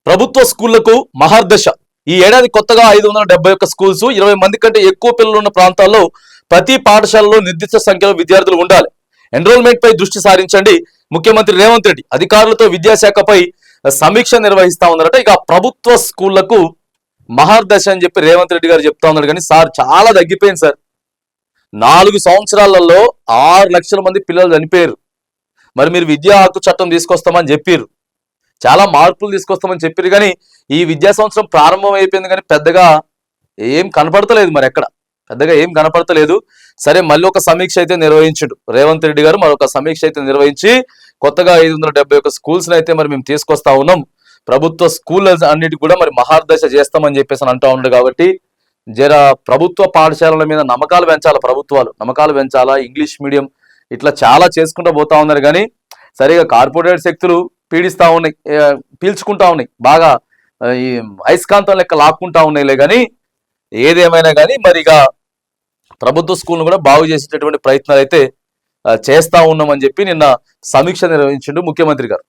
ప్రభుత్వ స్కూళ్లకు మహర్దశ. ఈ ఏడాది కొత్తగా 571 స్కూల్స్, 20 మంది కంటే ఎక్కువ పిల్లలు ఉన్న ప్రాంతాల్లో ప్రతి పాఠశాలలో నిర్దిష్ట సంఖ్యలో విద్యార్థులు ఉండాలి. ఎన్రోల్మెంట్ పై దృష్టి సారించండి. ముఖ్యమంత్రి రేవంత్ రెడ్డి అధికారులతో విద్యాశాఖపై సమీక్ష నిర్వహిస్తా ఉన్నారట. ఇక ప్రభుత్వ స్కూళ్లకు మహర్దశ అని చెప్పి రేవంత్ రెడ్డి గారు చెప్తా ఉన్నారు. కానీ సార్ చాలా తగ్గిపోయింది సార్. 4 సంవత్సరాలలో 6 లక్షల మంది పిల్లలు చనిపోయారు. మరి మీరు విద్యా హక్కు చట్టం తీసుకొస్తామని చెప్పారు, చాలా మార్పులు తీసుకొస్తామని చెప్పారు. కానీ ఈ విద్యా సంవత్సరం ప్రారంభం అయిపోయింది కానీ పెద్దగా ఏం కనపడతలేదు. మరి ఎక్కడ పెద్దగా ఏం కనపడతలేదు. సరే, మళ్ళీ ఒక సమీక్ష అయితే నిర్వహించాడు రేవంత్ రెడ్డి గారు. మరొక సమీక్ష అయితే నిర్వహించి కొత్తగా 571 స్కూల్స్ అయితే మరి మేము తీసుకొస్తా ఉన్నాం, ప్రభుత్వ స్కూల్ అన్నిటికి కూడా మరి మహర్దశ చేస్తామని చెప్పేసి అని అంటా ఉన్నాడు. కాబట్టి జర ప్రభుత్వ పాఠశాలల మీద నమ్మకాలు పెంచాలా, ప్రభుత్వాలు నమ్మకాలు పెంచాలా. ఇంగ్లీష్ మీడియం ఇట్లా చాలా చేసుకుంటూ పోతా ఉన్నారు. కానీ సరిగా కార్పొరేట్ శక్తులు పీడిస్తా ఉన్నాయి, పీల్చుకుంటా ఉన్నాయి, బాగా ఈ అయస్కాంతం లెక్క లాక్కుంటా ఉన్నాయిలే. కానీ ఏదేమైనా కానీ మరి ఇక ప్రభుత్వ స్కూల్ను కూడా బాగు చేసేటటువంటి ప్రయత్నాలు అయితే చేస్తా ఉన్నామని చెప్పి నిన్న సమీక్ష నిర్వహించిండు ముఖ్యమంత్రి గారు.